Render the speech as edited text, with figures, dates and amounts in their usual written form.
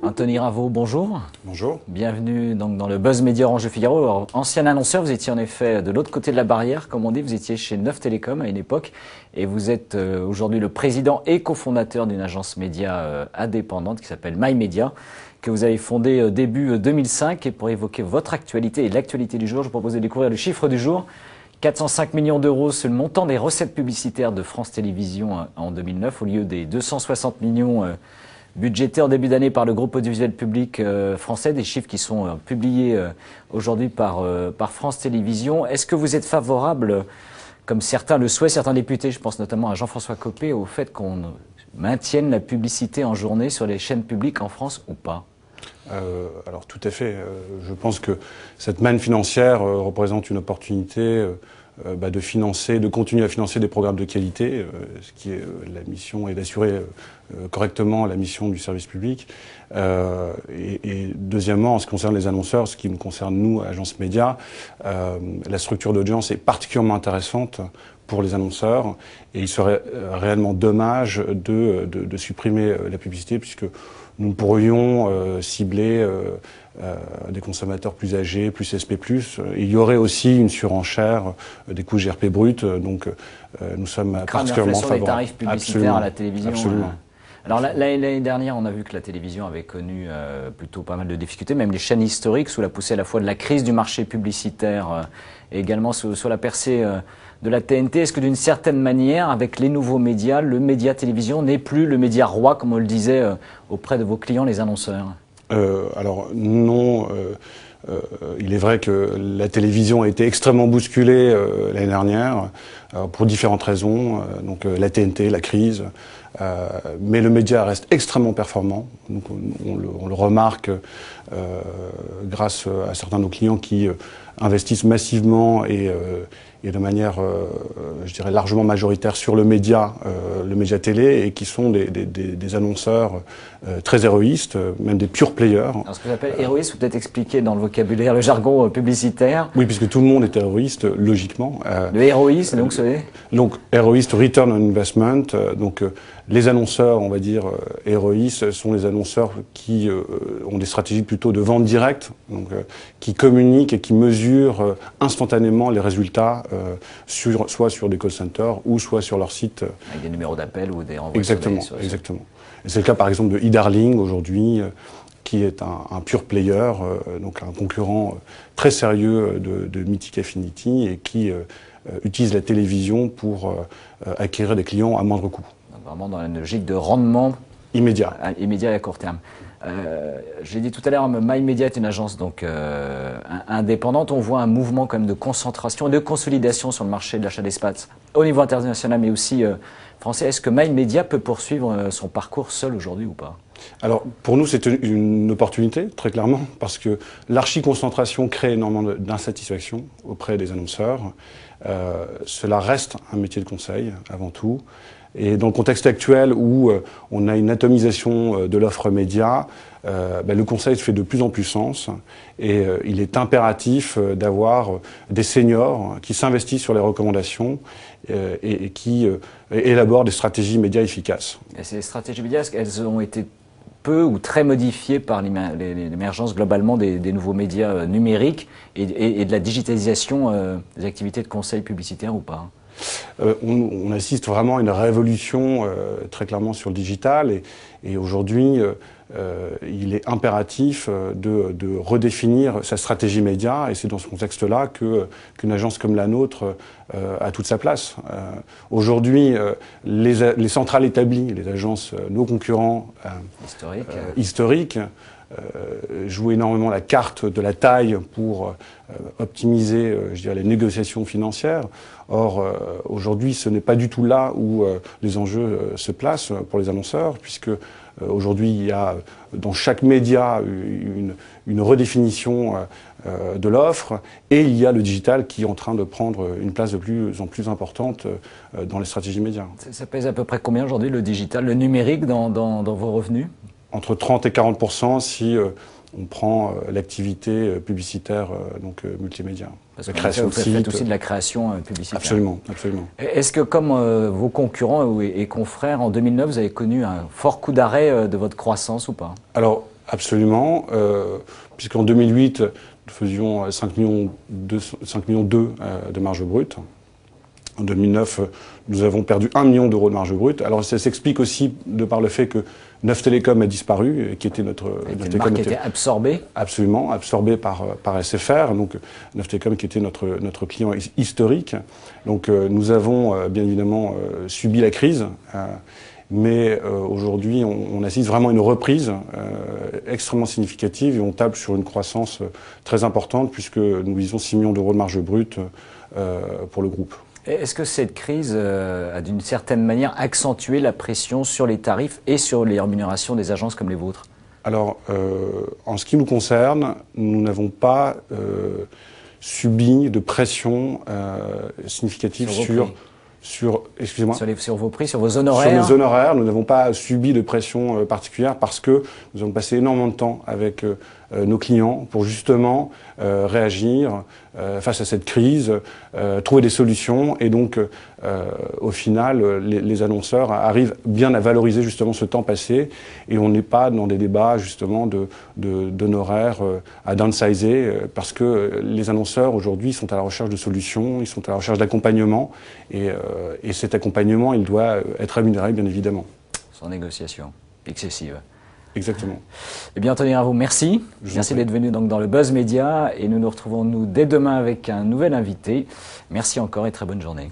Anthony Raveau, bonjour. Bonjour. Bienvenue donc dans le Buzz Média Orange de Figaro. Alors, ancien annonceur, vous étiez en effet de l'autre côté de la barrière, comme on dit, vous étiez chez Neuf Télécom à une époque, et vous êtes aujourd'hui le président et cofondateur d'une agence média indépendante qui s'appelle MyMedia, que vous avez fondée début 2005. Et pour évoquer votre actualité et l'actualité du jour, je vous propose de découvrir le chiffre du jour. 405 millions d'euros, c'est le montant des recettes publicitaires de France Télévisions en 2009, au lieu des 260 millions budgétés en début d'année par le groupe audiovisuel public français, des chiffres qui sont publiés aujourd'hui par France Télévisions. Est-ce que vous êtes favorable, comme certains le souhaitent, certains députés, je pense notamment à Jean-François Copé, au fait qu'on maintienne la publicité en journée sur les chaînes publiques en France ou pas ? Alors tout à fait. Je pense que cette manne financière représente une opportunité de continuer à financer des programmes de qualité, ce qui est la mission est d'assurer correctement la mission du service public. Et deuxièmement, en ce qui concerne les annonceurs, ce qui nous concerne nous, Agence Média, la structure d'audience est particulièrement intéressante pour les annonceurs, et il serait réellement dommage de supprimer la publicité, puisque nous pourrions cibler des consommateurs plus âgés, plus SP+. Il y aurait aussi une surenchère des coûts GRP bruts, donc nous sommes particulièrement favorables. Des tarifs publicitaires à la télévision. Absolument. Alors l'année dernière, on a vu que la télévision avait connu plutôt pas mal de difficultés, même les chaînes historiques, sous la poussée à la fois de la crise du marché publicitaire et également sous la percée de la TNT. Est-ce que d'une certaine manière, avec les nouveaux médias, le média télévision n'est plus le média roi, comme on le disait, auprès de vos clients, les annonceurs ? Alors non. Il est vrai que la télévision a été extrêmement bousculée l'année dernière pour différentes raisons, donc la TNT, la crise, mais le média reste extrêmement performant. Donc on le remarque grâce à certains de nos clients qui investissent massivement et de manière, je dirais, largement majoritaire sur le média télé, et qui sont des annonceurs très héroïstes, même des pure players. Alors ce que j'appelle héroïste, vous peut-être expliquer dans le vocabulaire, le jargon publicitaire. Oui, puisque tout le monde est héroïste, logiquement. Le héroïsme, donc c'est... Donc, héroïste, return on investment. Les annonceurs, on va dire, héroïstes, sont les annonceurs qui ont des stratégies plutôt de vente directe, donc qui communiquent et qui mesurent instantanément les résultats, soit sur des call centers ou soit sur leur site. Avec des numéros d'appel ou des renvois. Exactement, exactement. C'est le cas par exemple de eDarling aujourd'hui, qui est un pure player, donc un concurrent très sérieux de Mythic Affinity, et qui utilise la télévision pour acquérir des clients à moindre coût. Vraiment dans une logique de rendement immédiat et à court terme. J'ai dit tout à l'heure, MyMedia est une agence donc indépendante. On voit un mouvement quand même de concentration et de consolidation sur le marché de l'achat d'espace au niveau international, mais aussi français. Est-ce que MyMedia peut poursuivre son parcours seul aujourd'hui ou pas ? Alors, pour nous, c'est une opportunité, très clairement, parce que l'archi-concentration crée énormément d'insatisfaction auprès des annonceurs. Cela reste un métier de conseil, avant tout. Et dans le contexte actuel où on a une atomisation de l'offre média, le conseil fait de plus en plus sens, et il est impératif d'avoir des seniors qui s'investissent sur les recommandations et qui élaborent des stratégies médias efficaces. Et ces stratégies médias, elles ont été peu ou très modifiées par l'émergence globalement des nouveaux médias numériques et de la digitalisation des activités de conseil publicitaire ou pas ? On assiste vraiment à une révolution très clairement sur le digital, et aujourd'hui il est impératif de redéfinir sa stratégie média, et c'est dans ce contexte-là qu'une agence comme la nôtre a toute sa place. Aujourd'hui, les centrales établies, les agences, nos concurrents historiques, jouent énormément la carte de la taille pour optimiser, je dirais, les négociations financières. Or, aujourd'hui, ce n'est pas du tout là où les enjeux se placent pour les annonceurs, puisque aujourd'hui, il y a dans chaque média une redéfinition de l'offre, et il y a le digital qui est en train de prendre une place de plus en plus importante dans les stratégies médias. Ça pèse à peu près combien aujourd'hui, le digital, le numérique dans vos revenus ? Entre 30 et 40% si on prend l'activité publicitaire, donc multimédia. Parce la que création vous de faites sites. aussi de la création publicitaire. Absolument, absolument. Est-ce que, comme vos concurrents et confrères, en 2009, vous avez connu un fort coup d'arrêt de votre croissance ou pas? Alors, absolument, puisqu'en 2008, nous faisions 5 millions de marge brute. En 2009, nous avons perdu 1 million d'euros de marge brute. Alors, ça s'explique aussi de par le fait que Neuf Télécom a disparu, qui était notre... Une marque qui était absorbée? Absolument, absorbée par SFR, donc Neuf Télécom qui était notre client historique. Donc, nous avons bien évidemment subi la crise. Mais aujourd'hui, on assiste vraiment à une reprise extrêmement significative et on table sur une croissance très importante puisque nous visons 6 millions d'euros de marge brute pour le groupe. Est-ce que cette crise a d'une certaine manière accentué la pression sur les tarifs et sur les rémunérations des agences comme les vôtres? Alors, en ce qui nous concerne, nous n'avons pas subi de pression significative excusez-moi. Sur vos prix, sur vos honoraires? Sur nos honoraires, nous n'avons pas subi de pression particulière parce que nous avons passé énormément de temps avec nos clients pour justement réagir face à cette crise, trouver des solutions et donc au final les annonceurs arrivent bien à valoriser justement ce temps passé et on n'est pas dans des débats justement d'honoraires à downsizer parce que les annonceurs aujourd'hui sont à la recherche de solutions, ils sont à la recherche d'accompagnement et cet accompagnement il doit être rémunéré bien évidemment. Sans négociation excessive. Exactement. Eh bien, Anthony Ravou, merci. Merci d'être venu donc dans le Buzz Média et nous nous retrouvons dès demain avec un nouvel invité. Merci encore et très bonne journée.